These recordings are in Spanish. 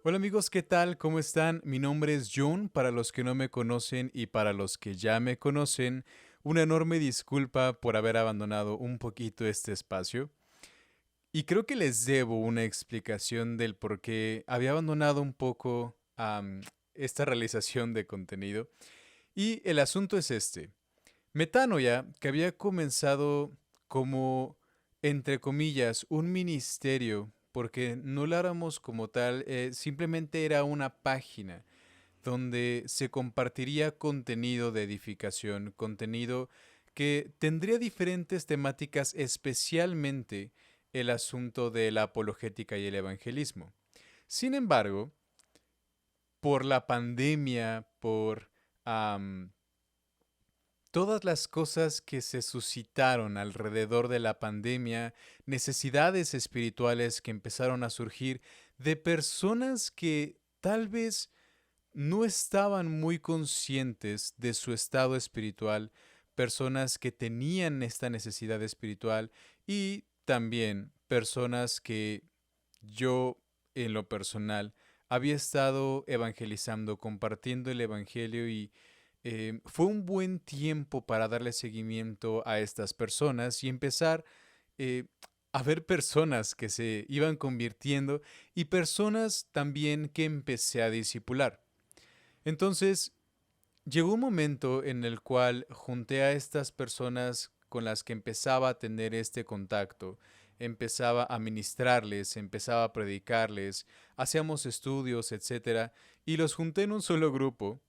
Hola amigos, ¿qué tal? ¿Cómo están? Mi nombre es John, para los que no me conocen y para los que ya me conocen, una enorme disculpa por haber abandonado un poquito este espacio. Y creo que les debo una explicación del por qué había abandonado un poco esta realización de contenido. Y el asunto es este. Metanoia, que había comenzado como, entre comillas, un ministerio, porque no lo éramos como tal, simplemente era una página donde se compartiría contenido de edificación, contenido que tendría diferentes temáticas, especialmente el asunto de la apologética y el evangelismo. Sin embargo, por la pandemia, por am, todas las cosas que se suscitaron alrededor de la pandemia, necesidades espirituales que empezaron a surgir de personas que tal vez no estaban muy conscientes de su estado espiritual, personas que tenían esta necesidad espiritual y también personas que yo en lo personal había estado evangelizando, compartiendo el evangelio y fue un buen tiempo para darle seguimiento a estas personas y empezar eh, a ver personas que se iban convirtiendo y personas también que empecé a discipular. Entonces, llegó un momento en el cual junté a estas personas con las que empezaba a tener este contacto, empezaba a ministrarles, empezaba a predicarles, hacíamos estudios, etcétera, y los junté en un solo grupo.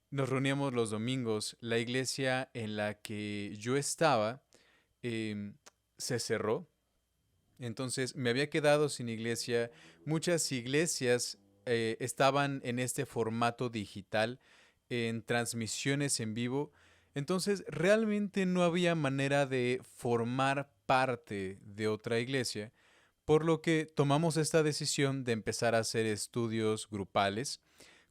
Nos reuníamos los domingos. La iglesia en la que yo estaba em, se cerró. Entonces me había quedado sin iglesia. Muchas iglesias estaban en este formato digital, en transmisiones en vivo. Entonces realmente no había manera de formar parte de otra iglesia, por lo que tomamos esta decisión de empezar a hacer estudios grupales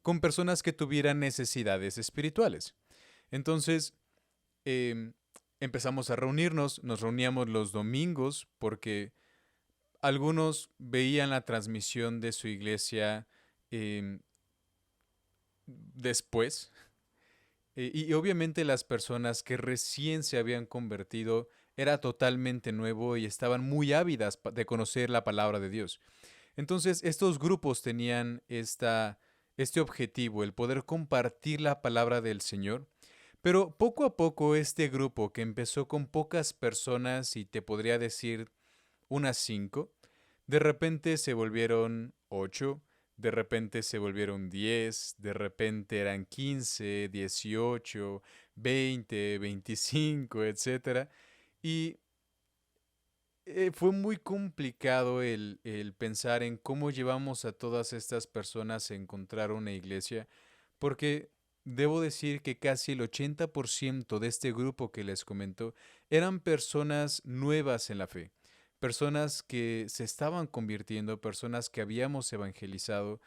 con personas que tuvieran necesidades espirituales. Entonces, em, empezamos a reunirnos, nos reuníamos los domingos porque algunos veían la transmisión de su iglesia em, después. Y obviamente las personas que recién se habían convertido era totalmente nuevo y estaban muy ávidas de conocer la palabra de Dios. Entonces estos grupos tenían este objetivo, el poder compartir la palabra del Señor. Pero poco a poco este grupo que empezó con pocas personas y te podría decir unas 5, de repente se volvieron 8, de repente se volvieron 10, de repente eran 15, 18, 20, 25, etcétera. Y fue muy complicado el pensar en cómo llevamos a todas estas personas a encontrar una iglesia, porque debo decir que casi el 80% de este grupo que les comento eran personas nuevas en la fe, personas que se estaban convirtiendo, personas que habíamos evangelizado,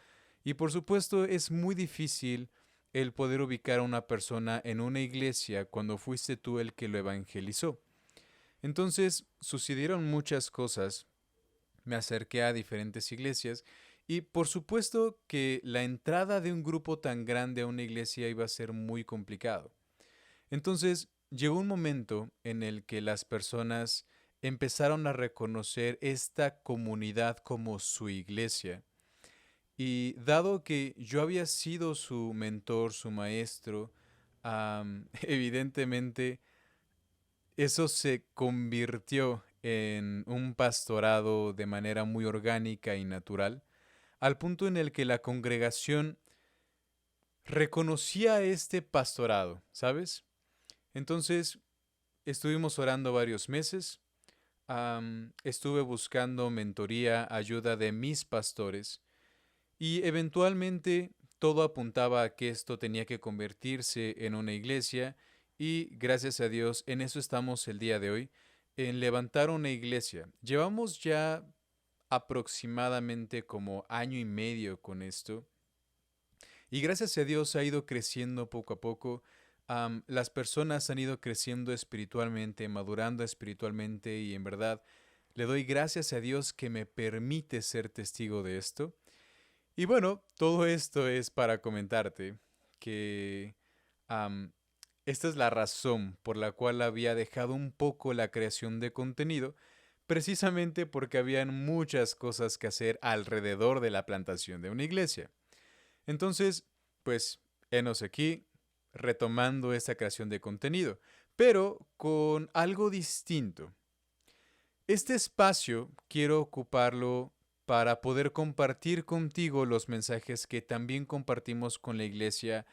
y por supuesto es muy difícil el poder ubicar a una persona en una iglesia cuando fuiste tú el que lo evangelizó. Entonces sucedieron muchas cosas, me acerqué a diferentes iglesias y por supuesto que la entrada de un grupo tan grande a una iglesia iba a ser muy complicado. Entonces llegó un momento en el que las personas empezaron a reconocer esta comunidad como su iglesia. Y dado que yo había sido su mentor, su maestro, evidentemente eso se convirtió en un pastorado de manera muy orgánica y natural, al punto en el que la congregación reconocía este pastorado, ¿sabes? Entonces estuvimos orando varios meses, estuve buscando mentoría, ayuda de mis pastores, y eventualmente todo apuntaba a que esto tenía que convertirse en una iglesia y gracias a Dios en eso estamos el día de hoy, en levantar una iglesia. Llevamos ya aproximadamente como año y medio con esto y gracias a Dios ha ido creciendo poco a poco. Las personas han ido creciendo espiritualmente, madurando espiritualmente y en verdad le doy gracias a Dios que me permite ser testigo de esto. Y bueno, todo esto es para comentarte que am, esta es la razón por la cual había dejado un poco la creación de contenido, precisamente porque habían muchas cosas que hacer alrededor de la plantación de una iglesia. Entonces, pues, henos aquí, retomando esta creación de contenido, pero con algo distinto. Este espacio quiero ocuparlo para poder compartir contigo los mensajes que también compartimos con la iglesia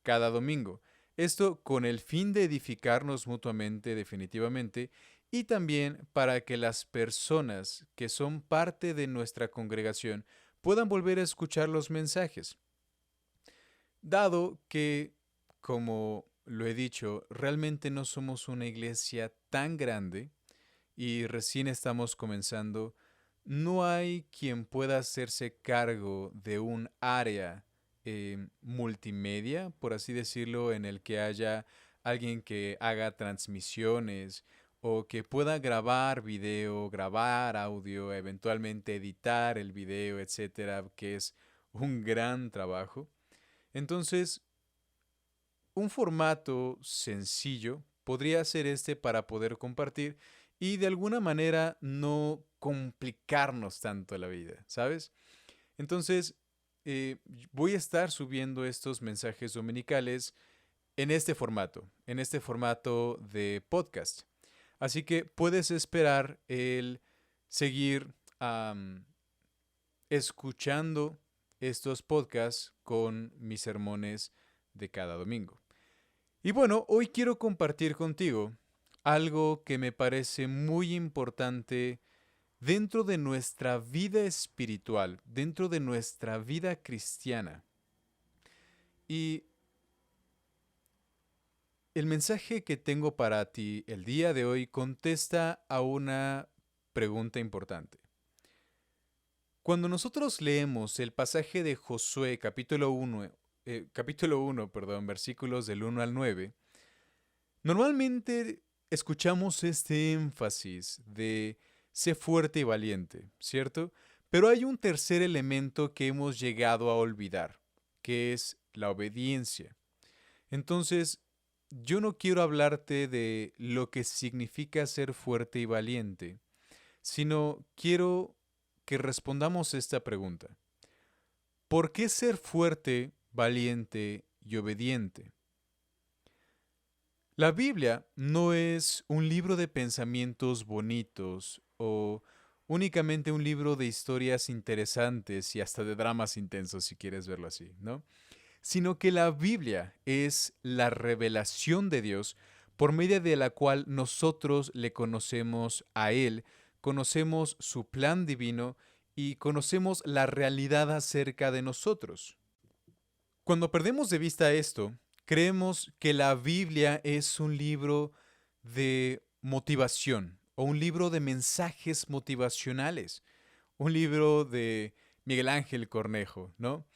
cada domingo. Esto con el fin de edificarnos mutuamente definitivamente y también para que las personas que son parte de nuestra congregación puedan volver a escuchar los mensajes. Dado que, como lo he dicho, realmente no somos una iglesia tan grande, y recién estamos comenzando, no hay quien pueda hacerse cargo de un área multimedia, por así decirlo, en el que haya alguien que haga transmisiones o que pueda grabar video, grabar audio, eventualmente editar el video, etcétera, que es un gran trabajo. Entonces, un formato sencillo podría ser este para poder compartir y de alguna manera no complicarnos tanto la vida, ¿sabes? Entonces, voy a estar subiendo estos mensajes dominicales en este formato de podcast. Así que puedes esperar el seguir escuchando estos podcasts con mis sermones de cada domingo. Y bueno, hoy quiero compartir contigo algo que me parece muy importante dentro de nuestra vida espiritual, dentro de nuestra vida cristiana. Y el mensaje que tengo para ti el día de hoy contesta a una pregunta importante. Cuando nosotros leemos el pasaje de Josué capítulo 1, versículos del 1 al 9, normalmente escuchamos este énfasis de sé fuerte y valiente, ¿cierto? Pero hay un tercer elemento que hemos llegado a olvidar, que es la obediencia. Entonces, yo no quiero hablarte de lo que significa ser fuerte y valiente, sino quiero que respondamos esta pregunta. ¿Por qué ser fuerte, valiente y obediente? La Biblia no es un libro de pensamientos bonitos o únicamente un libro de historias interesantes y hasta de dramas intensos, si quieres verlo así, ¿no? Sino que la Biblia es la revelación de Dios por medio de la cual nosotros le conocemos a Él, conocemos su plan divino y conocemos la realidad acerca de nosotros. Cuando perdemos de vista esto, creemos que la Biblia es un libro de motivación o un libro de mensajes motivacionales, un libro de Miguel Ángel Cornejo, ¿no?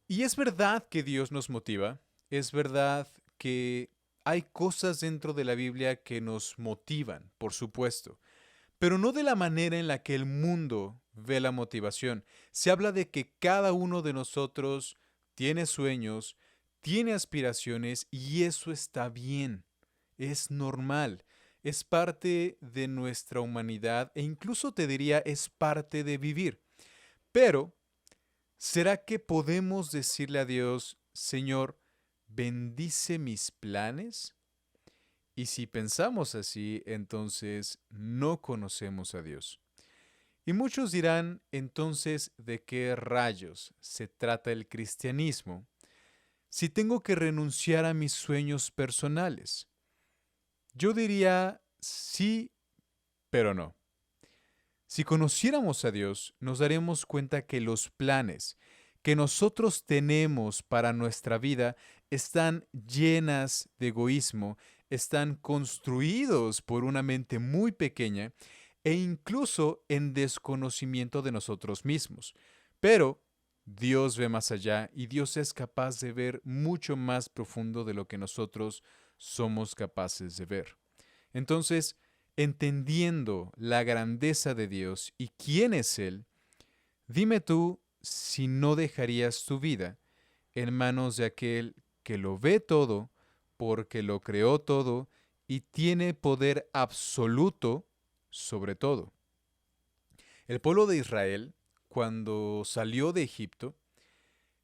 Y es verdad que Dios nos motiva, es verdad que hay cosas dentro de la Biblia que nos motivan, por supuesto, pero no de la manera en la que el mundo ve la motivación. Se habla de que cada uno de nosotros tiene sueños, tiene aspiraciones y eso está bien, es normal, es parte de nuestra humanidad e incluso te diría es parte de vivir. Pero, ¿será que podemos decirle a Dios, Señor, bendice mis planes? Y si pensamos así, entonces no conocemos a Dios. Y muchos dirán, entonces, ¿de qué rayos se trata el cristianismo si tengo que renunciar a mis sueños personales? Yo diría sí, pero no. Si conociéramos a Dios, nos daremos cuenta que los planes que nosotros tenemos para nuestra vida están llenas de egoísmo, están construidos por una mente muy pequeña e incluso en desconocimiento de nosotros mismos. Pero Dios ve más allá y Dios es capaz de ver mucho más profundo de lo que nosotros somos capaces de ver. Entonces, entendiendo la grandeza de Dios y quién es Él, dime tú si no dejarías tu vida en manos de aquel que lo ve todo, porque lo creó todo y tiene poder absoluto sobre todo. El pueblo de Israel, cuando salió de Egipto,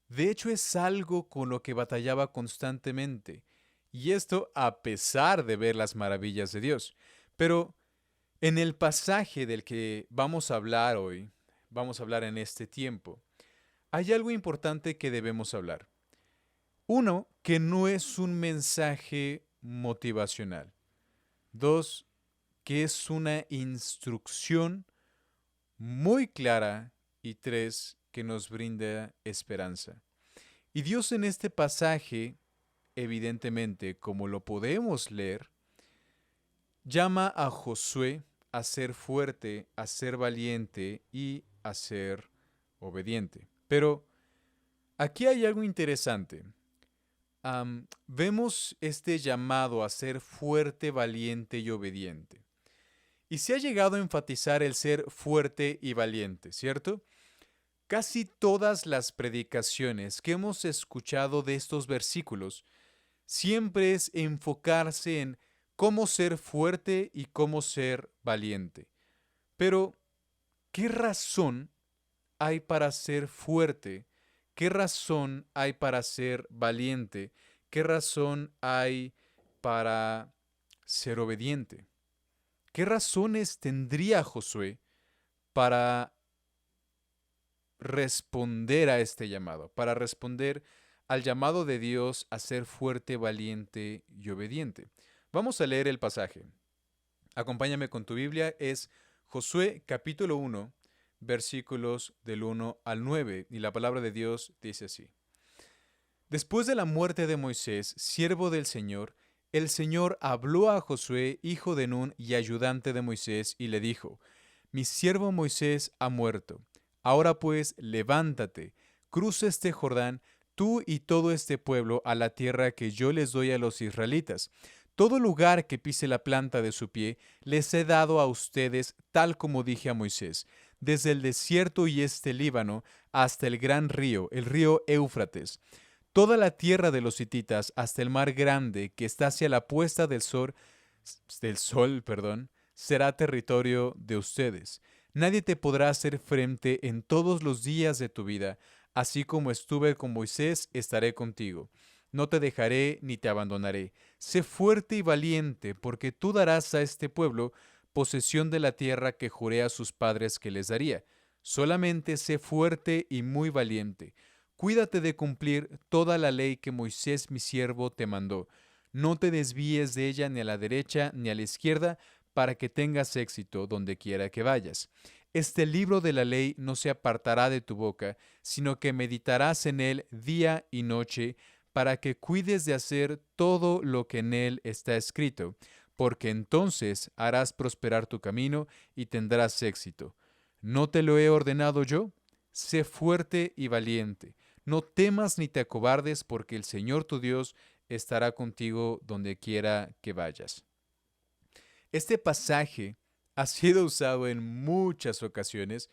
de hecho es algo con lo que batallaba constantemente, y esto a pesar de ver las maravillas de Dios. Pero en el pasaje del que vamos a hablar hoy, vamos a hablar en este tiempo, hay algo importante que debemos hablar. Uno, que no es un mensaje motivacional. Dos, que es una instrucción muy clara. Y tres, que nos brinda esperanza. Y Dios en este pasaje, evidentemente, como lo podemos leer, llama a Josué a ser fuerte, a ser valiente y a ser obediente. Pero aquí hay algo interesante. Vemos este llamado a ser fuerte, valiente y obediente. Y se ha llegado a enfatizar el ser fuerte y valiente, ¿cierto? Casi todas las predicaciones que hemos escuchado de estos versículos siempre es enfocarse en cómo ser fuerte y cómo ser valiente. Pero, ¿qué razón hay para ser fuerte? ¿Qué razón hay para ser valiente? ¿Qué razón hay para ser obediente? ¿Qué razones tendría Josué para responder a este llamado, para responder al llamado de Dios a ser fuerte, valiente y obediente? Vamos a leer el pasaje. Acompáñame con tu Biblia, es Josué capítulo 1, versículos del 1 al 9, y la palabra de Dios dice así. Después de la muerte de Moisés, siervo del Señor, el Señor habló a Josué, hijo de Nun y ayudante de Moisés, y le dijo, mi siervo Moisés ha muerto. Ahora pues, levántate, cruza este Jordán, tú y todo este pueblo, a la tierra que yo les doy a los israelitas. Todo lugar que pise la planta de su pie, les he dado a ustedes, tal como dije a Moisés, desde el desierto y este Líbano, hasta el gran río, el río Éufrates. Toda la tierra de los hititas, hasta el mar grande, que está hacia la puesta del sol, será territorio de ustedes. Nadie te podrá hacer frente en todos los días de tu vida. Así como estuve con Moisés, estaré contigo. No te dejaré ni te abandonaré. Sé fuerte y valiente, porque tú darás a este pueblo posesión de la tierra que juré a sus padres que les daría. Solamente sé fuerte y muy valiente. Cuídate de cumplir toda la ley que Moisés mi siervo te mandó. No te desvíes de ella ni a la derecha ni a la izquierda, para que tengas éxito donde quiera que vayas. Este libro de la ley no se apartará de tu boca, sino que meditarás en él día y noche, para que cuides de hacer todo lo que en él está escrito, porque entonces harás prosperar tu camino y tendrás éxito. ¿No te lo he ordenado yo? Sé fuerte y valiente. No temas ni te acobardes, porque el Señor tu Dios estará contigo donde quiera que vayas. Este pasaje ha sido usado en muchas ocasiones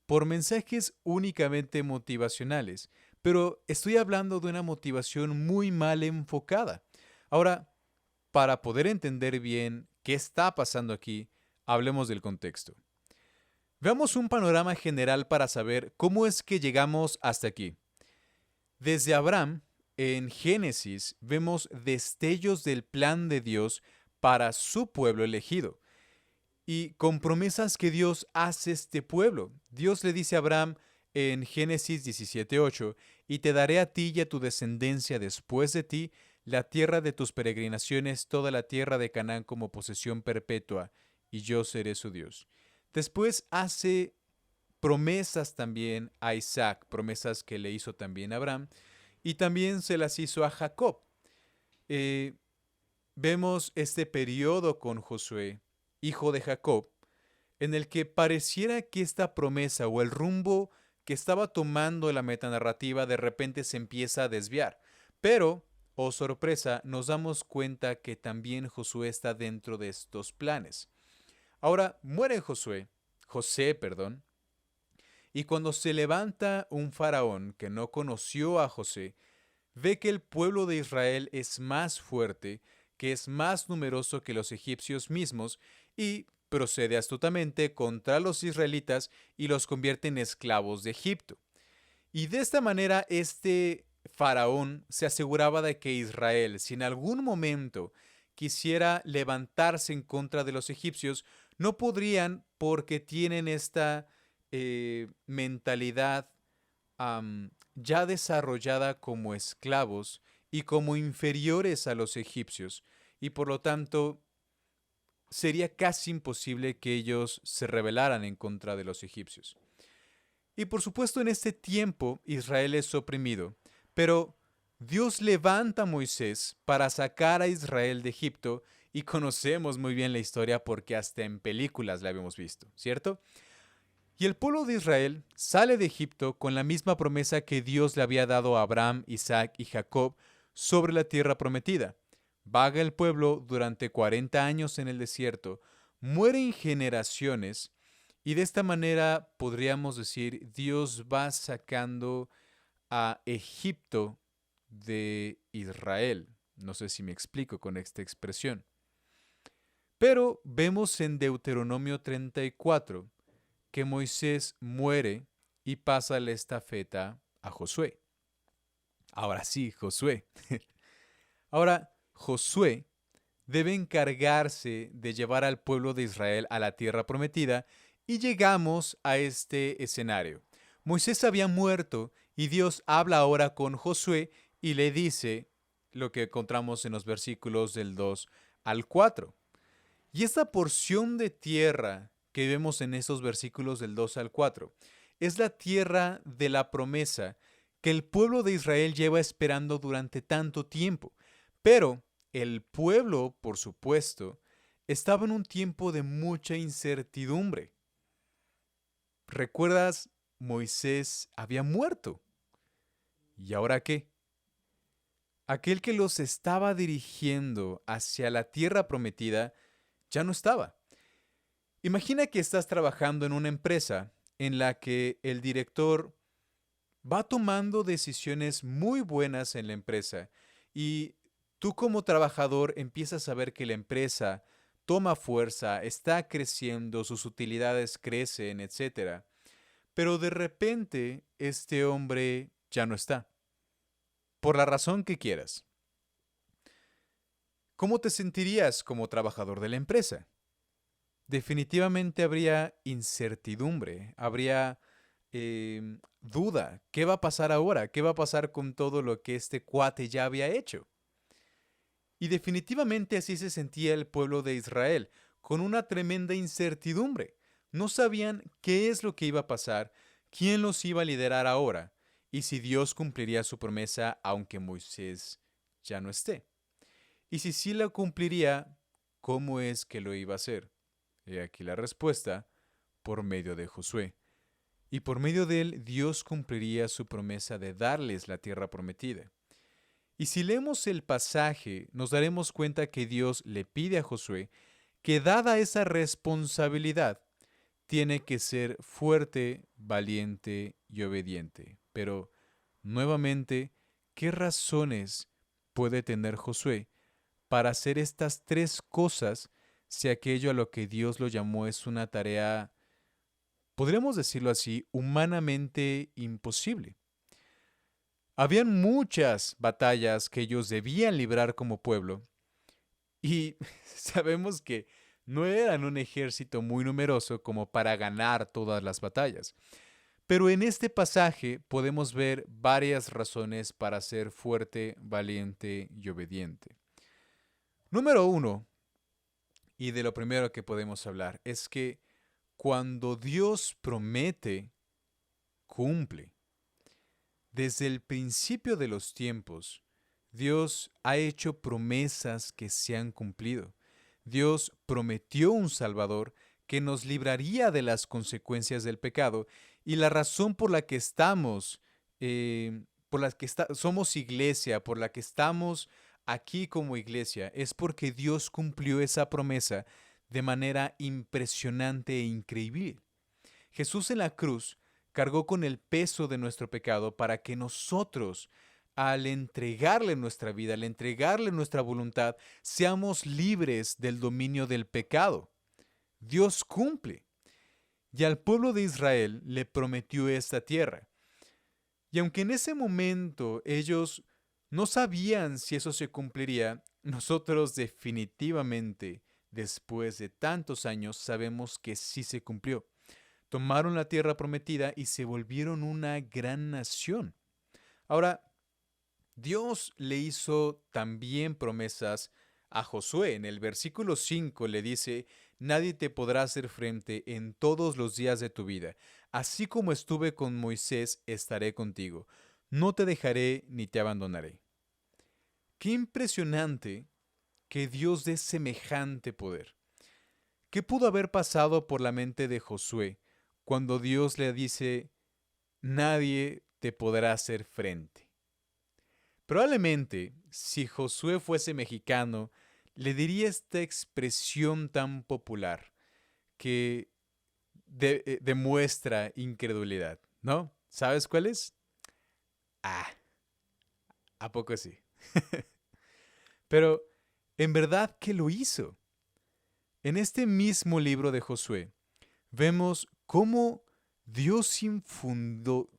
por mensajes únicamente motivacionales, pero estoy hablando de una motivación muy mal enfocada. Ahora, para poder entender bien qué está pasando aquí, hablemos del contexto. Veamos un panorama general para saber cómo es que llegamos hasta aquí. Desde Abraham, en Génesis, vemos destellos del plan de Dios para su pueblo elegido y con promesas que Dios hace a este pueblo. Dios le dice a Abraham en Génesis 17:8, y te daré a ti y a tu descendencia después de ti la tierra de tus peregrinaciones, toda la tierra de Canaán como posesión perpetua, y yo seré su Dios. Después hace promesas también a Isaac, promesas que le hizo también a Abraham, y también se las hizo a Jacob. Eh, Vemos este periodo con Josué, hijo de Jacob, en el que pareciera que esta promesa o el rumbo que estaba tomando la metanarrativa de repente se empieza a desviar. Pero, oh sorpresa, nos damos cuenta que también Josué está dentro de estos planes. Ahora muere José, perdón, Y cuando se levanta un faraón que no conoció a José, ve que el pueblo de Israel es más fuerte, que es más numeroso que los egipcios mismos, y procede astutamente contra los israelitas y los convierte en esclavos de Egipto. Y de esta manera este faraón se aseguraba de que Israel, si en algún momento quisiera levantarse en contra de los egipcios, no podrían porque tienen esta mentalidad ya desarrollada como esclavos y como inferiores a los egipcios, y por lo tanto sería casi imposible que ellos se rebelaran en contra de los egipcios. Y por supuesto en este tiempo Israel es oprimido, pero Dios levanta a Moisés para sacar a Israel de Egipto y conocemos muy bien la historia porque hasta en películas la habíamos visto, ¿cierto? Y el pueblo de Israel sale de Egipto con la misma promesa que Dios le había dado a Abraham, Isaac y Jacob sobre la tierra prometida. Vaga el pueblo durante 40 años en el desierto, mueren generaciones y de esta manera podríamos decir Dios va sacando a Egipto de Israel. No sé si me explico con esta expresión. Pero vemos en Deuteronomio 34 que Moisés muere y pasa la estafeta a Josué. Ahora sí, Josué. Ahora, Josué debe encargarse de llevar al pueblo de Israel a la tierra prometida y llegamos a este escenario. Moisés había muerto y Dios habla ahora con Josué y le dice lo que encontramos en los versículos del 2 al 4. Y esta porción de tierra que vemos en estos versículos del 2 al 4 es la tierra de la promesa que el pueblo de Israel lleva esperando durante tanto tiempo. Pero el pueblo, por supuesto, estaba en un tiempo de mucha incertidumbre. ¿Recuerdas? Moisés había muerto. ¿Y ahora qué? Aquel que los estaba dirigiendo hacia la tierra prometida ya no estaba. Imagina que estás trabajando en una empresa en la que el director va tomando decisiones muy buenas en la empresa y tú como trabajador empiezas a ver que la empresa toma fuerza, está creciendo, sus utilidades crecen, etcétera. Pero de repente este hombre ya no está, por la razón que quieras. ¿Cómo te sentirías como trabajador de la empresa? Definitivamente habría incertidumbre, habría duda. ¿Qué va a pasar ahora? ¿Qué va a pasar con todo lo que este cuate ya había hecho? Y definitivamente así se sentía el pueblo de Israel, con una tremenda incertidumbre. No sabían qué es lo que iba a pasar, quién los iba a liderar ahora, y si Dios cumpliría su promesa aunque Moisés ya no esté. Y si sí la cumpliría, ¿cómo es que lo iba a hacer? He aquí la respuesta, por medio de Josué. Y por medio de él Dios cumpliría su promesa de darles la tierra prometida. Y si leemos el pasaje, nos daremos cuenta que Dios le pide a Josué que dada esa responsabilidad, tiene que ser fuerte, valiente y obediente. Pero, nuevamente, ¿qué razones puede tener Josué para hacer estas tres cosas si aquello a lo que Dios lo llamó es una tarea, podríamos decirlo así, humanamente imposible? Habían muchas batallas que ellos debían librar como pueblo y sabemos que no eran un ejército muy numeroso como para ganar todas las batallas. Pero en este pasaje podemos ver varias razones para ser fuerte, valiente y obediente. Número uno, y de lo primero que podemos hablar, es que cuando Dios promete, cumple. Desde el principio de los tiempos, Dios ha hecho promesas que se han cumplido. Dios prometió un Salvador que nos libraría de las consecuencias del pecado y la razón por la que estamos, somos iglesia, por la que estamos aquí como iglesia, es porque Dios cumplió esa promesa de manera impresionante e increíble. Jesús en la cruz cargó con el peso de nuestro pecado para que nosotros, al entregarle nuestra vida, al entregarle nuestra voluntad, seamos libres del dominio del pecado. Dios cumple. Y al pueblo de Israel le prometió esta tierra. Y aunque en ese momento ellos no sabían si eso se cumpliría, nosotros definitivamente, después de tantos años, sabemos que sí se cumplió. Tomaron la tierra prometida y se volvieron una gran nación. Ahora, Dios le hizo también promesas a Josué. En el versículo 5 le dice: nadie te podrá hacer frente en todos los días de tu vida. Así como estuve con Moisés, estaré contigo. No te dejaré ni te abandonaré. Qué impresionante que Dios dé semejante poder. ¿Qué pudo haber pasado por la mente de Josué cuando Dios le dice: nadie te podrá hacer frente? Probablemente, si Josué fuese mexicano, le diría esta expresión tan popular que demuestra incredulidad, ¿no? ¿Sabes cuál es? Ah, ¿a poco sí? Pero, en verdad que lo hizo. En este mismo libro de Josué, vemos cómo Dios infundió,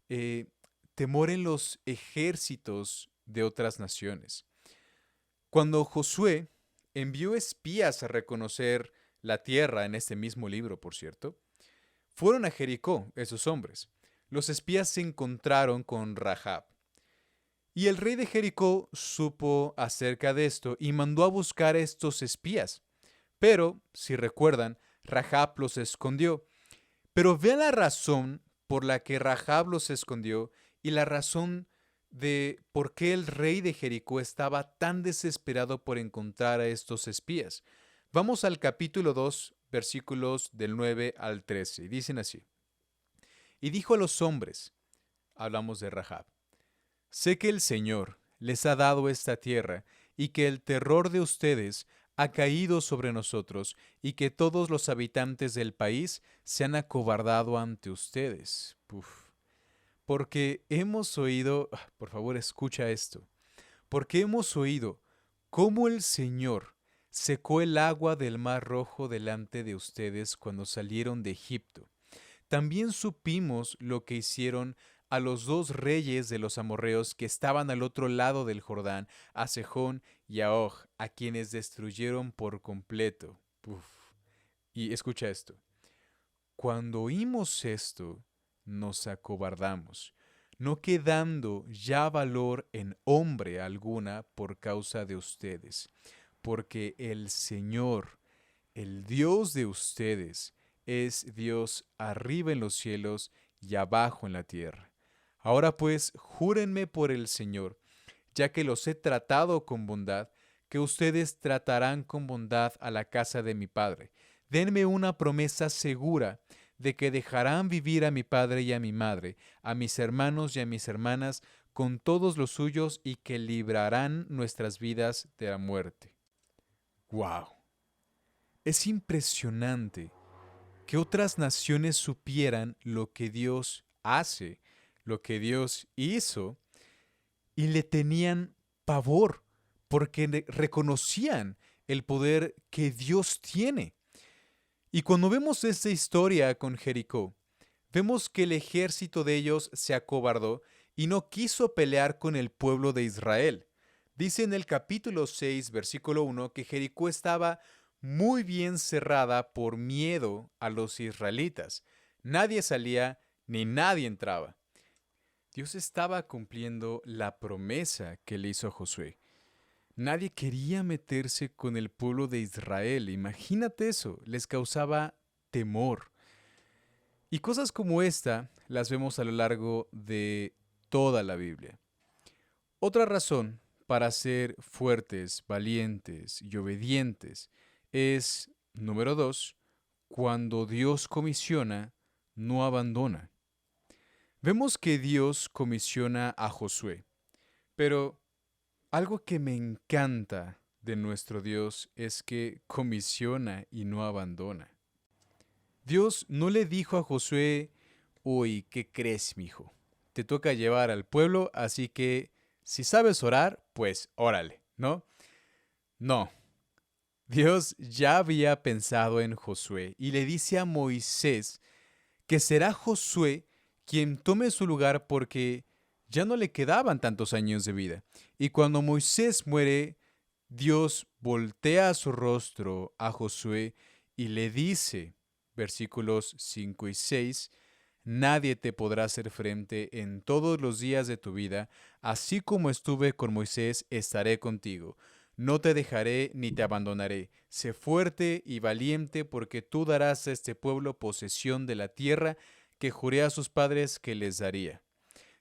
eh, temor en los ejércitos de otras naciones. Cuando Josué envió espías a reconocer la tierra, en este mismo libro, por cierto, fueron a Jericó esos hombres. Los espías se encontraron con Rahab. Y el rey de Jericó supo acerca de esto y mandó a buscar a estos espías. Pero, si recuerdan, Rahab los escondió. Pero vean la razón por la que Rahab los escondió y la razón de por qué el rey de Jericó estaba tan desesperado por encontrar a estos espías. Vamos al capítulo 2, versículos del 9 al 13. Dicen así: y dijo a los hombres, hablamos de Rahab: sé que el Señor les ha dado esta tierra y que el terror de ustedes ha caído sobre nosotros y que todos los habitantes del país se han acobardado ante ustedes. Uf. Porque hemos oído, por favor escucha esto, porque hemos oído cómo el Señor secó el agua del mar Rojo delante de ustedes cuando salieron de Egipto. También supimos lo que hicieron a los dos reyes de los amorreos que estaban al otro lado del Jordán, a Sejón y a Og, a quienes destruyeron por completo. Uf. Y escucha esto. Cuando oímos esto, nos acobardamos, no quedando ya valor en hombre alguna por causa de ustedes, porque el Señor, el Dios de ustedes, es Dios arriba en los cielos y abajo en la tierra. Ahora pues, júrenme por el Señor, ya que los he tratado con bondad, que ustedes tratarán con bondad a la casa de mi padre. Denme una promesa segura de que dejarán vivir a mi padre y a mi madre, a mis hermanos y a mis hermanas, con todos los suyos, y que librarán nuestras vidas de la muerte. ¡Wow! Es impresionante que otras naciones supieran lo que Dios hace, lo que Dios hizo, y le tenían pavor, porque reconocían el poder que Dios tiene. Y cuando vemos esta historia con Jericó, vemos que el ejército de ellos se acobardó y no quiso pelear con el pueblo de Israel. Dice en el capítulo 6, versículo 1, que Jericó estaba muy bien cerrada por miedo a los israelitas. Nadie salía ni nadie entraba. Dios estaba cumpliendo la promesa que le hizo a Josué. Nadie quería meterse con el pueblo de Israel. Imagínate eso, les causaba temor. Y cosas como esta las vemos a lo largo de toda la Biblia. Otra razón para ser fuertes, valientes y obedientes es, número 2, cuando Dios comisiona, no abandona. Vemos que Dios comisiona a Josué, pero algo que me encanta de nuestro Dios es que comisiona y no abandona. Dios no le dijo a Josué, uy, ¿qué crees, mijo? Te toca llevar al pueblo, así que si sabes orar, pues órale, ¿no? No, Dios ya había pensado en Josué y le dice a Moisés que será Josué quien tome su lugar porque ya no le quedaban tantos años de vida. Y cuando Moisés muere, Dios voltea su rostro a Josué y le dice, versículos 5 y 6, nadie te podrá hacer frente en todos los días de tu vida, así como estuve con Moisés, estaré contigo. No te dejaré ni te abandonaré. Sé fuerte y valiente, porque tú darás a este pueblo posesión de la tierra que juré a sus padres que les daría.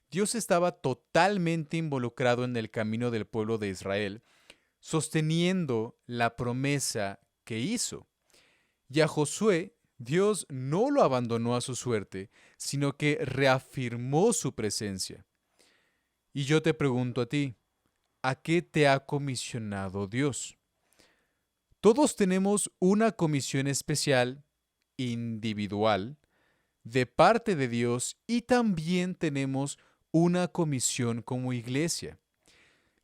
Dios estaba totalmente involucrado en el camino del pueblo de Israel, sosteniendo la promesa que hizo. Y a Josué, Dios no lo abandonó a su suerte, sino que reafirmó su presencia. Y yo te pregunto a ti, ¿a qué te ha comisionado Dios? Todos tenemos una comisión especial, individual, de parte de Dios y también tenemos una comisión como iglesia.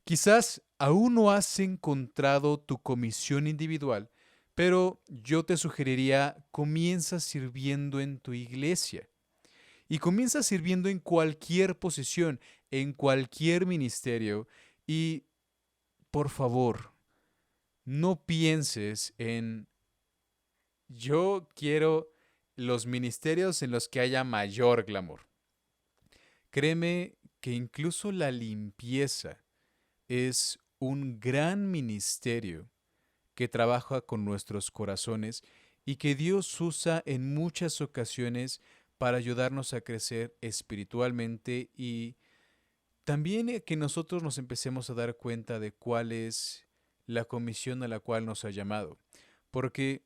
Quizás aún no has encontrado tu comisión individual, pero yo te sugeriría comienza sirviendo en tu iglesia y comienza sirviendo en cualquier posición, en cualquier ministerio y por favor, no pienses en yo quiero los ministerios en los que haya mayor glamour. Créeme que incluso la limpieza es un gran ministerio que trabaja con nuestros corazones y que Dios usa en muchas ocasiones para ayudarnos a crecer espiritualmente y también que nosotros nos empecemos a dar cuenta de cuál es la comisión a la cual nos ha llamado. Porque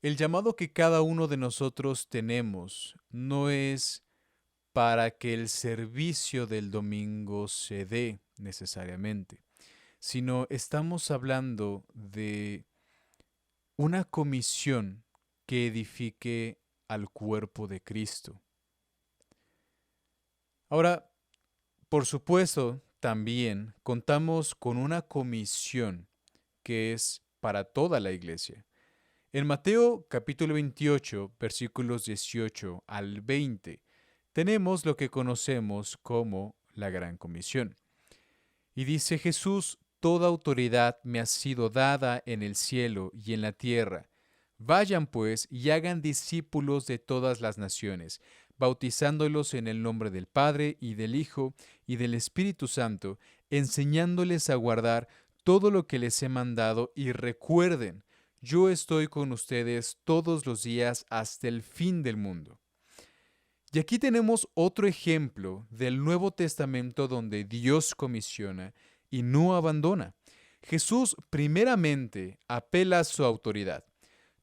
el llamado que cada uno de nosotros tenemos no es para que el servicio del domingo se dé necesariamente, sino estamos hablando de una comisión que edifique al cuerpo de Cristo. Ahora, por supuesto, también contamos con una comisión que es para toda la iglesia. En Mateo capítulo 28, versículos 18 al 20, tenemos lo que conocemos como la Gran Comisión. Y dice Jesús, toda autoridad me ha sido dada en el cielo y en la tierra. Vayan pues y hagan discípulos de todas las naciones, bautizándolos en el nombre del Padre y del Hijo y del Espíritu Santo, enseñándoles a guardar todo lo que les he mandado y recuerden, yo estoy con ustedes todos los días hasta el fin del mundo. Y aquí tenemos otro ejemplo del Nuevo Testamento donde Dios comisiona y no abandona. Jesús primeramente apela a su autoridad.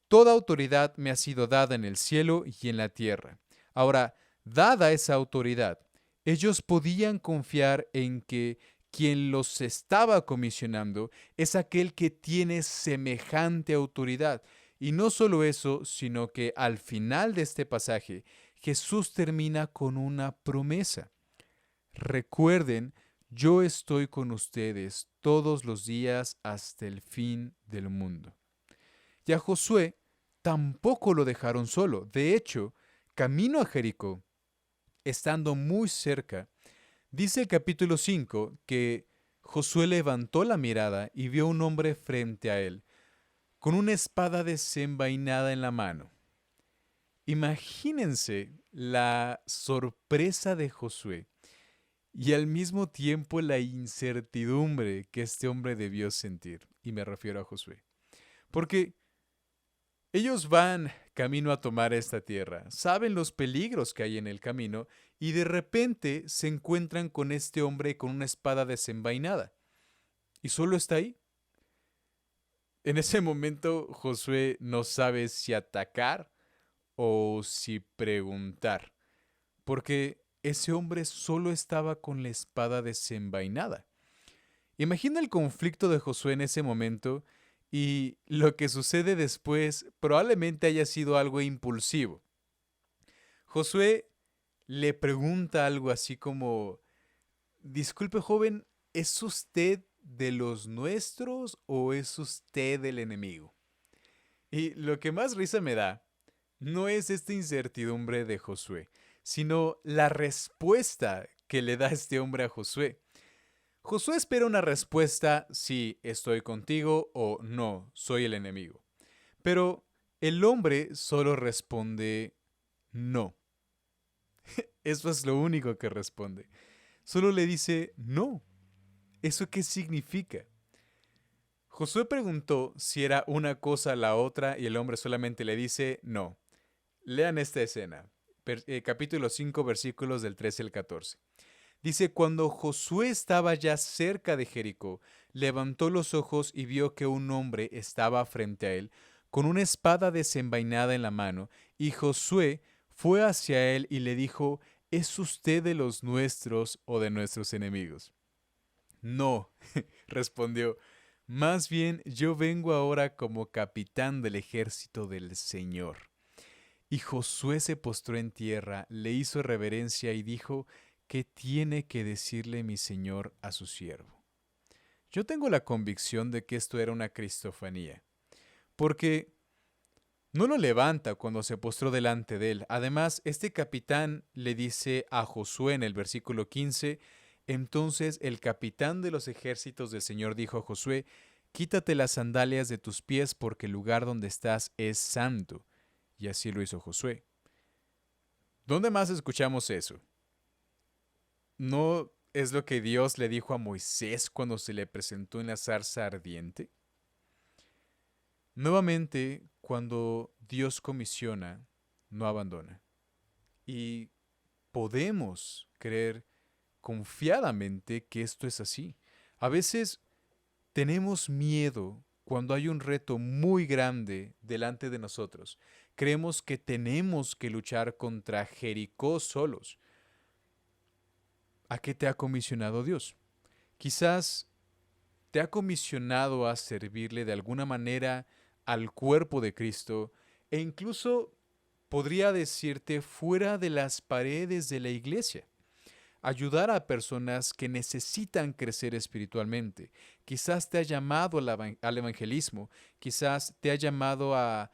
Toda autoridad me ha sido dada en el cielo y en la tierra. Ahora, dada esa autoridad, ellos podían confiar en que quien los estaba comisionando es aquel que tiene semejante autoridad. Y no solo eso, sino que al final de este pasaje, Jesús termina con una promesa. Recuerden, yo estoy con ustedes todos los días hasta el fin del mundo. Y a Josué tampoco lo dejaron solo. De hecho, camino a Jericó, estando muy cerca, dice el capítulo 5 que Josué levantó la mirada y vio un hombre frente a él, con una espada desenvainada en la mano. Imagínense la sorpresa de Josué y al mismo tiempo la incertidumbre que este hombre debió sentir, y me refiero a Josué. Porque ellos van camino a tomar esta tierra, saben los peligros que hay en el camino y de repente se encuentran con este hombre con una espada desenvainada. Y solo está ahí. En ese momento Josué no sabe si atacar o si preguntar, porque ese hombre solo estaba con la espada desenvainada. Imagina el conflicto de Josué en ese momento Y lo que sucede después probablemente haya sido algo impulsivo. Josué le pregunta algo así como, disculpe joven, ¿es usted de los nuestros o es usted del enemigo? Y lo que más risa me da no es esta incertidumbre de Josué, sino la respuesta que le da este hombre a Josué. Josué espera una respuesta sí, estoy contigo o no, soy el enemigo. Pero el hombre solo responde no. Eso es lo único que responde. Solo le dice no. ¿Eso qué significa? Josué preguntó si era una cosa la otra y el hombre solamente le dice no. Lean esta escena, capítulo 5, versículos del 13 al 14. Dice, cuando Josué estaba ya cerca de Jericó, levantó los ojos y vio que un hombre estaba frente a él, con una espada desenvainada en la mano, y Josué fue hacia él y le dijo, ¿es usted de los nuestros o de nuestros enemigos? No, respondió, más bien yo vengo ahora como capitán del ejército del Señor. Y Josué se postró en tierra, le hizo reverencia y dijo, ¿qué tiene que decirle mi señor a su siervo? Yo tengo la convicción de que esto era una cristofanía, porque no lo levanta cuando se postró delante de él. Además, este capitán le dice a Josué en el versículo 15, entonces el capitán de los ejércitos del Señor dijo a Josué, quítate las sandalias de tus pies porque el lugar donde estás es santo. Y así lo hizo Josué. ¿Dónde más escuchamos eso? ¿No es lo que Dios le dijo a Moisés cuando se le presentó en la zarza ardiente? Nuevamente, cuando Dios comisiona, no abandona. Y podemos creer confiadamente que esto es así. A veces tenemos miedo cuando hay un reto muy grande delante de nosotros. Creemos que tenemos que luchar contra Jericó solos. ¿A qué te ha comisionado Dios? Quizás te ha comisionado a servirle de alguna manera al cuerpo de Cristo e incluso podría decirte fuera de las paredes de la iglesia. Ayudar a personas que necesitan crecer espiritualmente. Quizás te ha llamado al evangelismo, quizás te ha llamado a,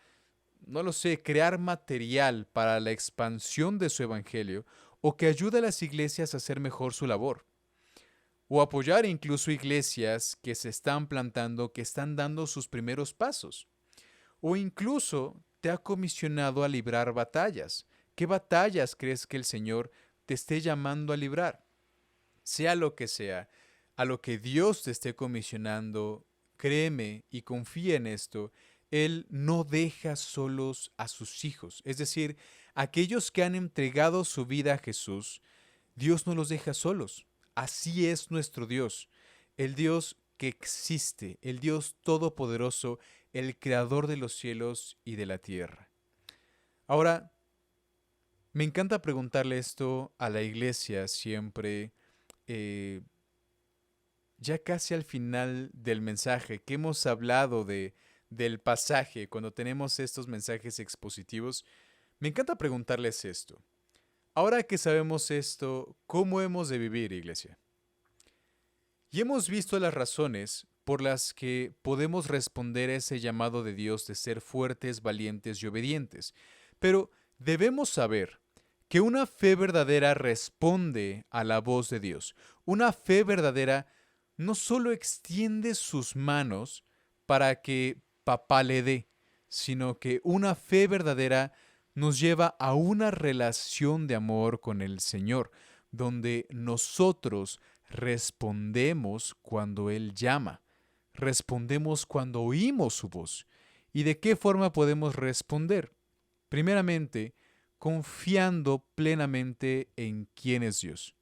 no lo sé, crear material para la expansión de su evangelio o que ayude a las iglesias a hacer mejor su labor. O apoyar incluso iglesias que se están plantando, que están dando sus primeros pasos. O incluso te ha comisionado a librar batallas. ¿Qué batallas crees que el Señor te esté llamando a librar? Sea lo que sea, a lo que Dios te esté comisionando, créeme y confía en esto, Él no deja solos a sus hijos. Es decir, aquellos que han entregado su vida a Jesús, Dios no los deja solos. Así es nuestro Dios, el Dios que existe, el Dios todopoderoso, el creador de los cielos y de la tierra. Ahora, me encanta preguntarle esto a la iglesia siempre, eh, ya casi al final del mensaje, que hemos hablado del pasaje, cuando tenemos estos mensajes expositivos, me encanta preguntarles esto. Ahora que sabemos esto, ¿cómo hemos de vivir, iglesia? Y hemos visto las razones por las que podemos responder a ese llamado de Dios de ser fuertes, valientes y obedientes. Pero debemos saber que una fe verdadera responde a la voz de Dios. Una fe verdadera no solo extiende sus manos para que papá le dé, sino que una fe verdadera nos lleva a una relación de amor con el Señor, donde nosotros respondemos cuando Él llama, respondemos cuando oímos su voz. ¿Y de qué forma podemos responder? Primeramente, confiando plenamente en quién es Dios.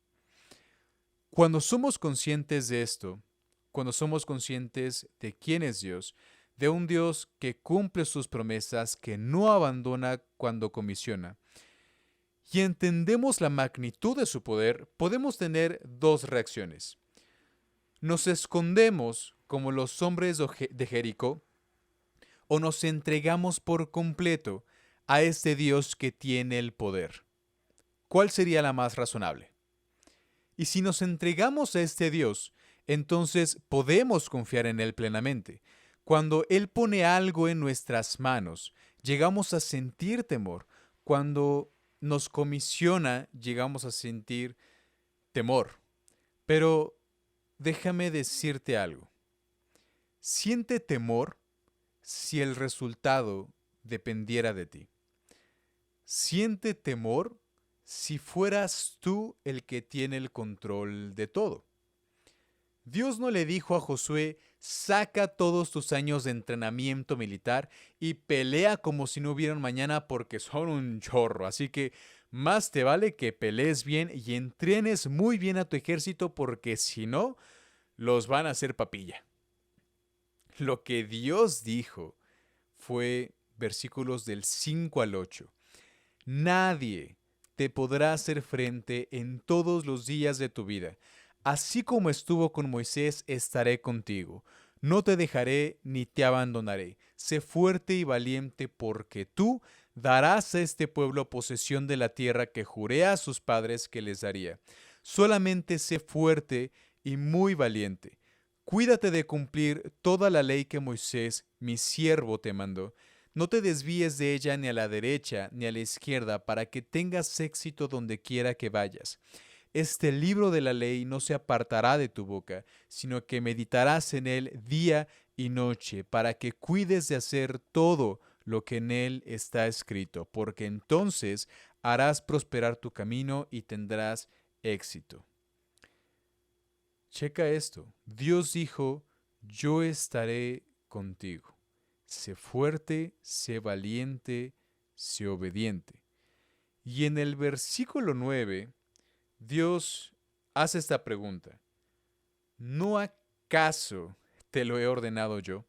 Cuando somos conscientes de esto, cuando somos conscientes de quién es Dios, de un Dios que cumple sus promesas, que no abandona cuando comisiona, y entendemos la magnitud de su poder, podemos tener dos reacciones. Nos escondemos como los hombres de Jericó o nos entregamos por completo a este Dios que tiene el poder? ¿Cuál sería la más razonable? Y si nos entregamos a este Dios, entonces podemos confiar en Él plenamente. Cuando Él pone algo en nuestras manos, llegamos a sentir temor. Cuando nos comisiona, llegamos a sentir temor. Pero déjame decirte algo. Siente temor si el resultado dependiera de ti. Siente temor si fueras tú el que tiene el control de todo. Dios no le dijo a Josué: saca todos tus años de entrenamiento militar y pelea como si no hubiera un mañana porque son un chorro. Así que más te vale que pelees bien y entrenes muy bien a tu ejército, porque si no, los van a hacer papilla. Lo que Dios dijo fue versículos del 5 al 8. Nadie te podrá hacer frente en todos los días de tu vida. Así como estuvo con Moisés, estaré contigo. No te dejaré ni te abandonaré. Sé fuerte y valiente, porque tú darás a este pueblo posesión de la tierra que juré a sus padres que les daría. Solamente sé fuerte y muy valiente. Cuídate de cumplir toda la ley que Moisés, mi siervo, te mandó. No te desvíes de ella ni a la derecha ni a la izquierda, para que tengas éxito donde quiera que vayas. Este libro de la ley no se apartará de tu boca, sino que meditarás en él día y noche, para que cuides de hacer todo lo que en él está escrito, porque entonces harás prosperar tu camino y tendrás éxito. Checa esto. Dios dijo: yo estaré contigo. Sé fuerte, sé valiente, sé obediente. Y en el versículo 9, Dios hace esta pregunta: ¿no acaso te lo he ordenado yo?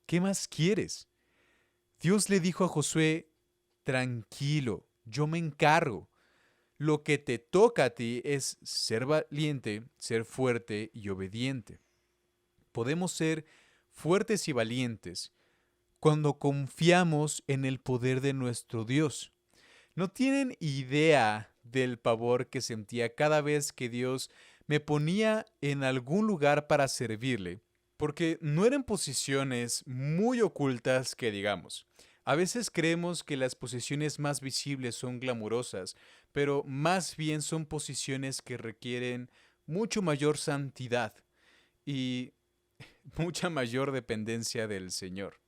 ¿Qué más quieres? Dios le dijo a Josué: tranquilo, yo me encargo. Lo que te toca a ti es ser valiente, ser fuerte y obediente. Podemos ser fuertes y valientes cuando confiamos en el poder de nuestro Dios. No tienen idea del pavor que sentía cada vez que Dios me ponía en algún lugar para servirle, porque no eran posiciones muy ocultas que digamos. A veces creemos que las posiciones más visibles son glamurosas, pero más bien son posiciones que requieren mucho mayor santidad y mucha mayor dependencia del Señor.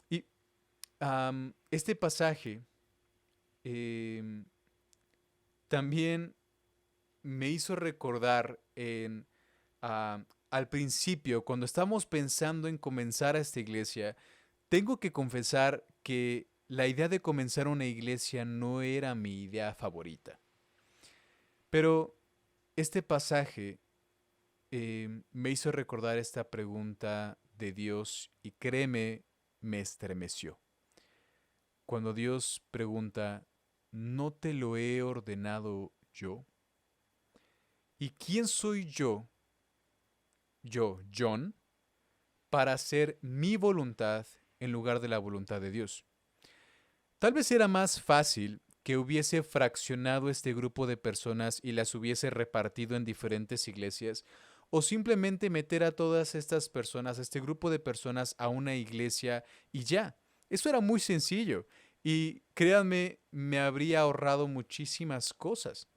Y este pasaje eh, también me hizo recordar al principio, cuando estábamos pensando en comenzar a esta iglesia. Tengo que confesar que la idea de comenzar una iglesia no era mi idea favorita. Pero este pasaje me hizo recordar esta pregunta de Dios, y créeme, me estremeció. Cuando Dios pregunta: ¿no te lo he ordenado yo? ¿Y quién soy yo, John, para hacer mi voluntad en lugar de la voluntad de Dios? Tal vez era más fácil que hubiese fraccionado este grupo de personas y las hubiese repartido en diferentes iglesias, o simplemente meter a todas estas personas, a este grupo de personas, a una iglesia y ya. Eso era muy sencillo y créanme, me habría ahorrado muchísimas cosas.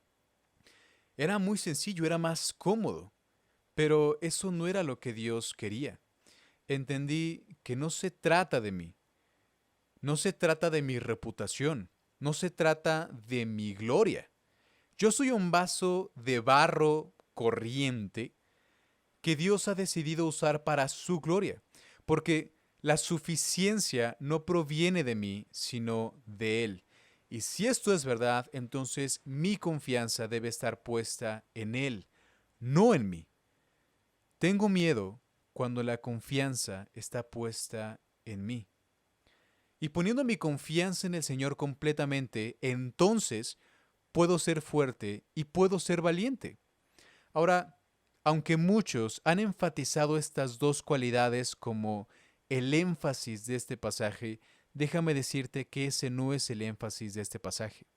Era muy sencillo, era más cómodo, pero eso no era lo que Dios quería. Entendí que no se trata de mí, no se trata de mi reputación, no se trata de mi gloria. Yo soy un vaso de barro corriente que Dios ha decidido usar para su gloria, porque la suficiencia no proviene de mí, sino de Él. Y si esto es verdad, entonces mi confianza debe estar puesta en Él, no en mí. Tengo miedo cuando la confianza está puesta en mí. Y poniendo mi confianza en el Señor completamente, entonces puedo ser fuerte y puedo ser valiente. Ahora, aunque muchos han enfatizado estas dos cualidades como el énfasis de este pasaje, déjame decirte que ese no es el énfasis de este pasaje.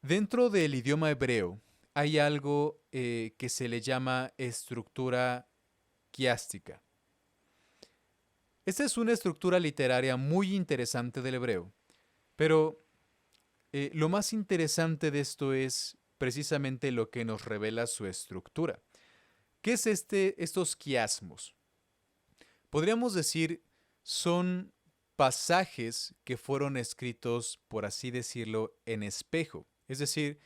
Dentro del idioma hebreo hay algo que se le llama estructura quiástica. Esta es una estructura literaria muy interesante del hebreo, pero lo más interesante de esto es precisamente lo que nos revela su estructura. ¿Qué es estos quiasmos? Podríamos decir, son pasajes que fueron escritos, por así decirlo, en espejo. Es decir,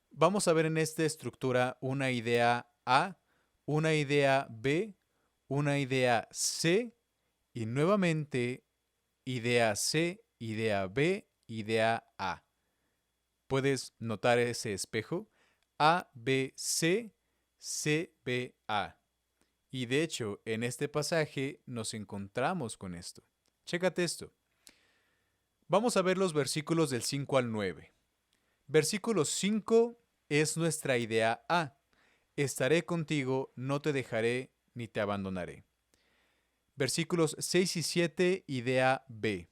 vamos a ver en esta estructura una idea A, una idea B, una idea C y nuevamente idea C, idea B, idea A. ¿Puedes notar ese espejo? A, B, C, C, B, A. Y de hecho, en este pasaje nos encontramos con esto. Chécate esto. Vamos a ver los versículos del 5 al 9. Versículo 5 es nuestra idea A. Estaré contigo, no te dejaré ni te abandonaré. Versículos 6 y 7, idea B.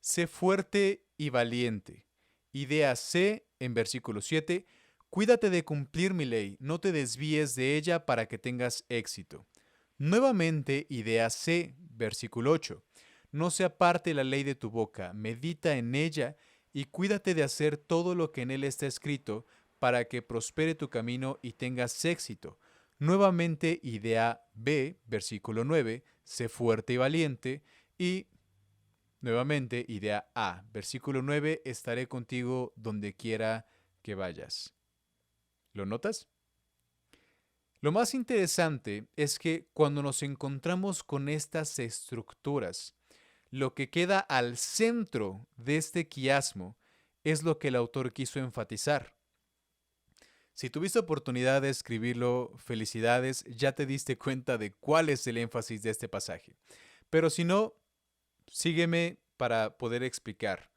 Sé fuerte y valiente. Idea C, en versículo 7, cuídate de cumplir mi ley, no te desvíes de ella para que tengas éxito. Nuevamente, idea C, versículo 8, no se aparte la ley de tu boca, medita en ella y cuídate de hacer todo lo que en él está escrito para que prospere tu camino y tengas éxito. Nuevamente, idea B, versículo 9, sé fuerte y valiente. Y nuevamente, idea A, versículo 9, estaré contigo donde quiera que vayas. ¿Lo notas? Lo más interesante es que cuando nos encontramos con estas estructuras, lo que queda al centro de este quiasmo es lo que el autor quiso enfatizar. Si tuviste oportunidad de escribirlo, felicidades, ya te diste cuenta de cuál es el énfasis de este pasaje. Pero si no, sígueme para poder explicar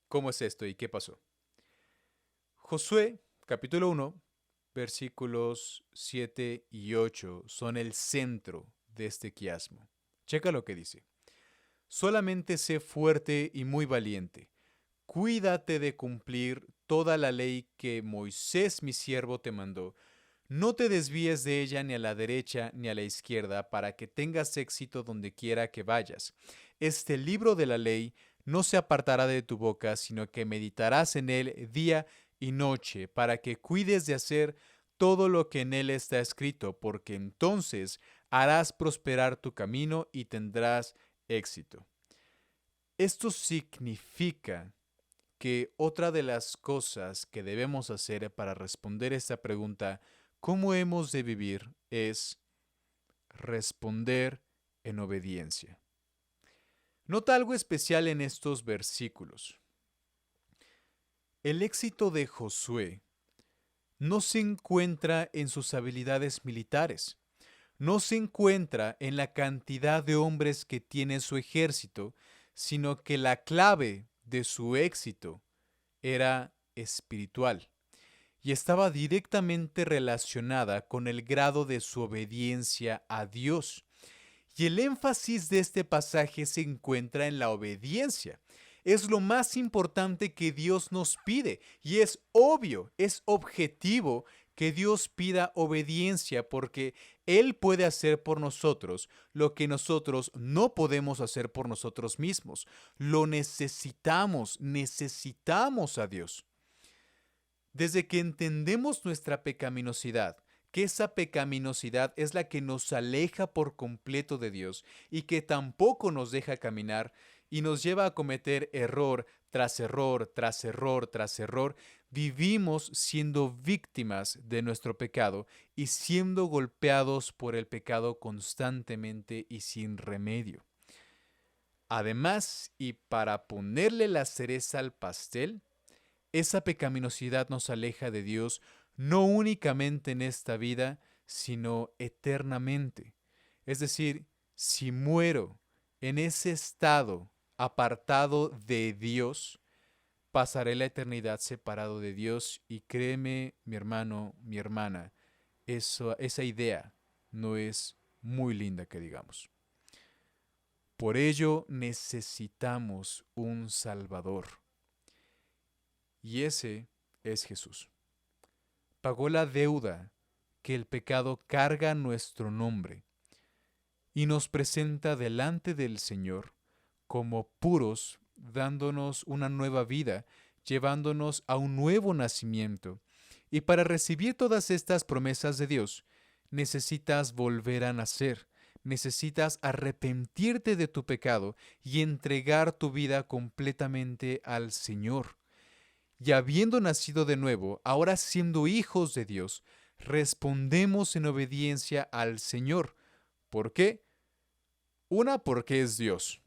cómo es esto y qué pasó. Josué, capítulo 1, versículos 7 y 8 son el centro de este quiasmo. Checa lo que dice. Solamente sé fuerte y muy valiente. Cuídate de cumplir toda la ley que Moisés mi siervo te mandó. No te desvíes de ella ni a la derecha ni a la izquierda para que tengas éxito donde quiera que vayas. Este libro de la ley no se apartará de tu boca, sino que meditarás en él día y noche para que cuides de hacer todo lo que en él está escrito, porque entonces harás prosperar tu camino y tendrás éxito. Esto significa que otra de las cosas que debemos hacer para responder esta pregunta, ¿cómo hemos de vivir?, es responder en obediencia. Nota algo especial en estos versículos. El éxito de Josué no se encuentra en sus habilidades militares, no se encuentra en la cantidad de hombres que tiene su ejército, sino que la clave de su éxito era espiritual y estaba directamente relacionada con el grado de su obediencia a Dios. Y el énfasis de este pasaje se encuentra en la obediencia. Es lo más importante que Dios nos pide y es obvio, es objetivo que Dios pida obediencia porque Él puede hacer por nosotros lo que nosotros no podemos hacer por nosotros mismos. Lo necesitamos, necesitamos a Dios. Desde que entendemos nuestra pecaminosidad, que esa pecaminosidad es la que nos aleja por completo de Dios y que tampoco nos deja caminar y nos lleva a cometer error tras error, tras error, tras error, vivimos siendo víctimas de nuestro pecado y siendo golpeados por el pecado constantemente y sin remedio. Además, y para ponerle la cereza al pastel, esa pecaminosidad nos aleja de Dios no únicamente en esta vida, sino eternamente. Es decir, si muero en ese estado apartado de Dios, pasaré la eternidad separado de Dios y créeme, mi hermano, mi hermana, esa idea no es muy linda que digamos. Por ello necesitamos un Salvador. Y ese es Jesús. Pagó la deuda que el pecado carga a nuestro nombre y nos presenta delante del Señor como puros, dándonos una nueva vida, llevándonos a un nuevo nacimiento. Y para recibir todas estas promesas de Dios, necesitas volver a nacer, necesitas arrepentirte de tu pecado y entregar tu vida completamente al Señor. Y habiendo nacido de nuevo, ahora siendo hijos de Dios, respondemos en obediencia al Señor. ¿Por qué? Una, porque es Dios.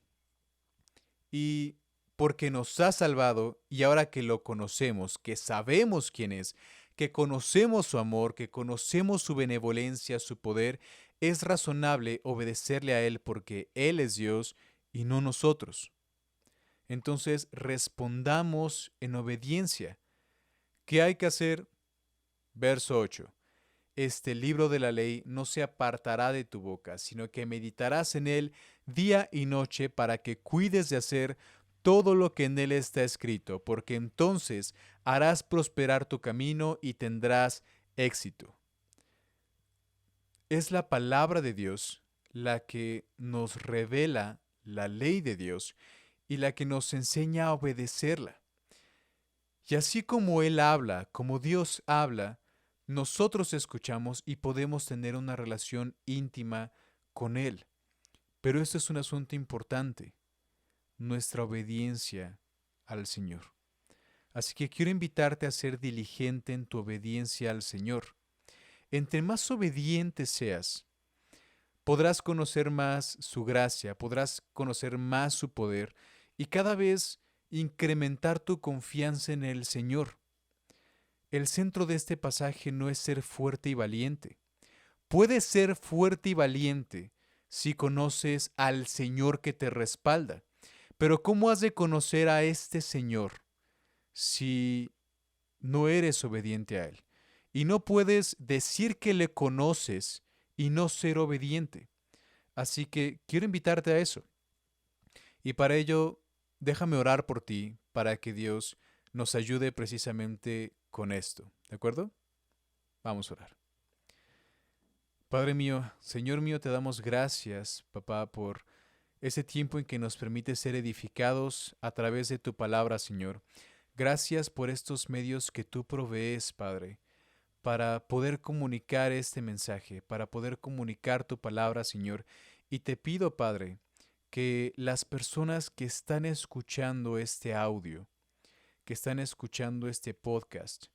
Y porque nos ha salvado y ahora que lo conocemos, que sabemos quién es, que conocemos su amor, que conocemos su benevolencia, su poder, es razonable obedecerle a Él porque Él es Dios y no nosotros. Entonces respondamos en obediencia. ¿Qué hay que hacer? Verso 8. Este libro de la ley no se apartará de tu boca, sino que meditarás en él día y noche para que cuides de hacer todo lo que en él está escrito, porque entonces harás prosperar tu camino y tendrás éxito. Es la palabra de Dios la que nos revela la ley de Dios y la que nos enseña a obedecerla. Y así como Él habla, como Dios habla, nosotros escuchamos y podemos tener una relación íntima con Él. Pero este es un asunto importante, nuestra obediencia al Señor. Así que quiero invitarte a ser diligente en tu obediencia al Señor. Entre más obediente seas, podrás conocer más su gracia, podrás conocer más su poder y cada vez incrementar tu confianza en el Señor. El centro de este pasaje no es ser fuerte y valiente. Puedes ser fuerte y valiente si conoces al Señor que te respalda. Pero ¿cómo has de conocer a este Señor si no eres obediente a Él? Y no puedes decir que le conoces y no ser obediente. Así que quiero invitarte a eso. Y para ello, déjame orar por ti para que Dios nos ayude precisamente con esto. ¿De acuerdo? Vamos a orar. Padre mío, Señor mío, te damos gracias, papá, por ese tiempo en que nos permite ser edificados a través de tu palabra, Señor. Gracias por estos medios que tú provees, Padre, para poder comunicar este mensaje, para poder comunicar tu palabra, Señor. Y te pido, Padre, que las personas que están escuchando este audio, que están escuchando este podcast,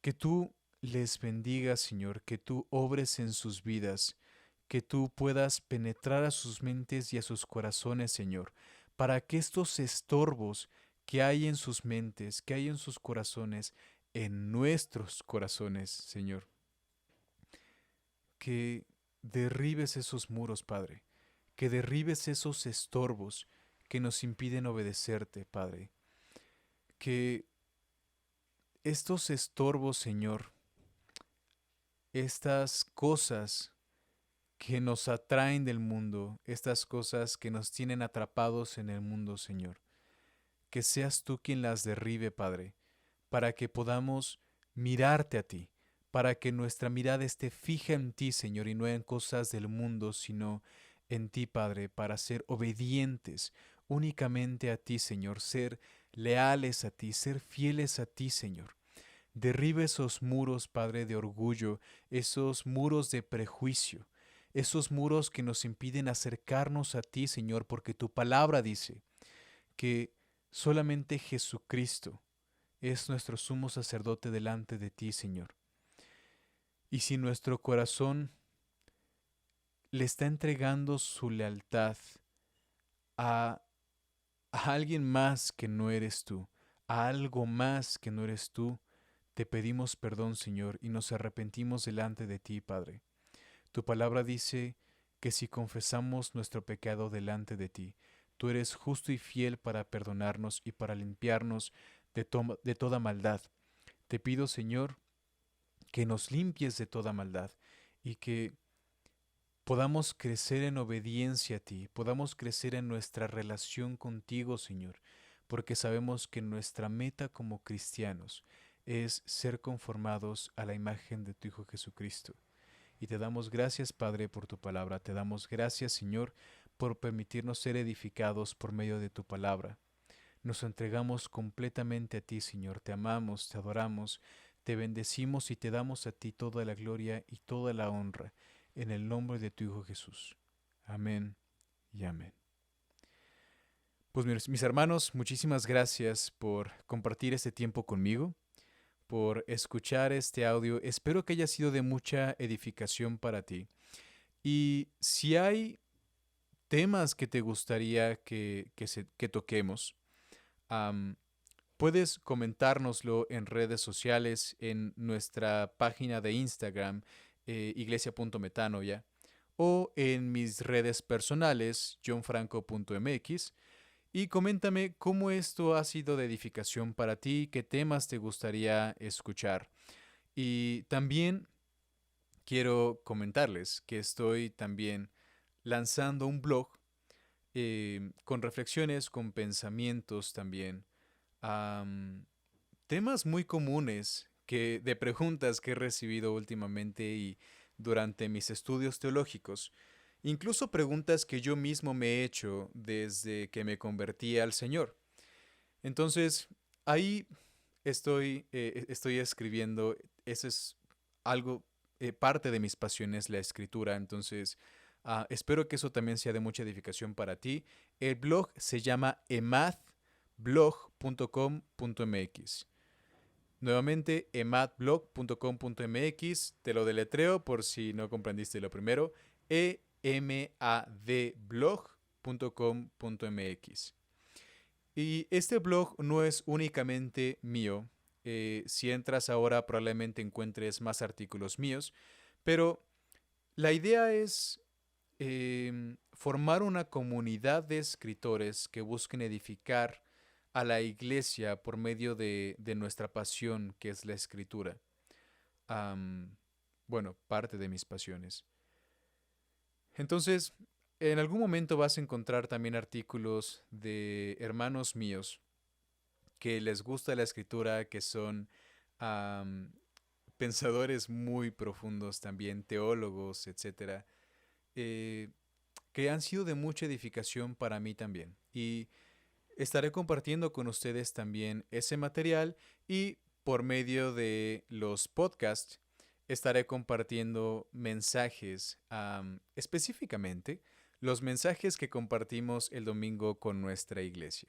que tú les bendigas, Señor, que tú obres en sus vidas, que tú puedas penetrar a sus mentes y a sus corazones, Señor, para que estos estorbos que hay en sus mentes, que hay en sus corazones, en nuestros corazones, Señor, que derribes esos muros, Padre, que derribes esos estorbos que nos impiden obedecerte, Padre, que estos estorbos, Señor, estas cosas que nos atraen del mundo, estas cosas que nos tienen atrapados en el mundo, Señor. Que seas tú quien las derribe, Padre, para que podamos mirarte a ti, para que nuestra mirada esté fija en ti, Señor, y no en cosas del mundo, sino en ti, Padre, para ser obedientes únicamente a ti, Señor, ser leales a ti, ser fieles a ti, Señor. Derribe esos muros, Padre, de orgullo, esos muros de prejuicio, esos muros que nos impiden acercarnos a ti, Señor, porque tu palabra dice que solamente Jesucristo es nuestro sumo sacerdote delante de ti, Señor. Y si nuestro corazón le está entregando su lealtad a, a alguien más que no eres tú, a algo más que no eres tú, te pedimos perdón, Señor, y nos arrepentimos delante de ti, Padre. Tu palabra dice que si confesamos nuestro pecado delante de ti, tú eres justo y fiel para perdonarnos y para limpiarnos de toda maldad. Te pido, Señor, que nos limpies de toda maldad y que podamos crecer en obediencia a ti, podamos crecer en nuestra relación contigo, Señor, porque sabemos que nuestra meta como cristianos es ser conformados a la imagen de tu Hijo Jesucristo. Y te damos gracias, Padre, por tu palabra. Te damos gracias, Señor, por permitirnos ser edificados por medio de tu palabra. Nos entregamos completamente a ti, Señor. Te amamos, te adoramos, te bendecimos y te damos a ti toda la gloria y toda la honra, en el nombre de tu Hijo Jesús. Amén y amén. Pues mis hermanos, muchísimas gracias por compartir este tiempo conmigo, por escuchar este audio. Espero que haya sido de mucha edificación para ti. Y si hay temas que te gustaría que toquemos, am, puedes comentárnoslo en redes sociales, en nuestra página de Instagram, iglesia.metanoia, o en mis redes personales, johnfranco.mx, y coméntame cómo esto ha sido de edificación para ti, qué temas te gustaría escuchar. Y también quiero comentarles que estoy también lanzando un blog con reflexiones, con pensamientos también, am, temas muy comunes de preguntas que he recibido últimamente y durante mis estudios teológicos, incluso preguntas que yo mismo me he hecho desde que me convertí al Señor. Entonces, ahí estoy escribiendo. Eso es algo, parte de mis pasiones, la escritura. Entonces, espero que eso también sea de mucha edificación para ti. El blog se llama emadblog.com.mx. Nuevamente, emadblog.com.mx. Te lo deletreo por si no comprendiste lo primero. emadblog.com.mx. Y este blog no es únicamente mío. Si entras ahora probablemente encuentres más artículos míos, pero la idea es formar una comunidad de escritores que busquen edificar a la iglesia por medio de nuestra pasión, que es la escritura. Bueno, parte de mis pasiones. Entonces, en algún momento vas a encontrar también artículos de hermanos míos que les gusta la escritura, que son am, pensadores muy profundos también, teólogos, etcétera, eh, que han sido de mucha edificación para mí también. Y estaré compartiendo con ustedes también ese material, y por medio de los podcasts estaré compartiendo mensajes, específicamente los mensajes que compartimos el domingo con nuestra iglesia.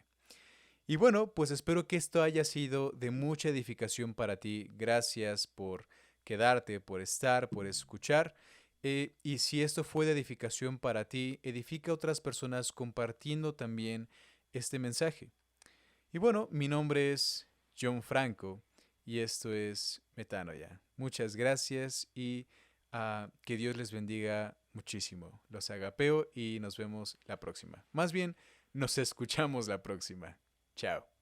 Y bueno, pues espero que esto haya sido de mucha edificación para ti. Gracias por quedarte, por estar, por escuchar. Y si esto fue de edificación para ti, edifica a otras personas compartiendo también este mensaje. Y bueno, mi nombre es John Franco y esto es Metanoia. Muchas gracias y que Dios les bendiga muchísimo. Los agapeo y nos vemos la próxima. Más bien, nos escuchamos la próxima. Chao.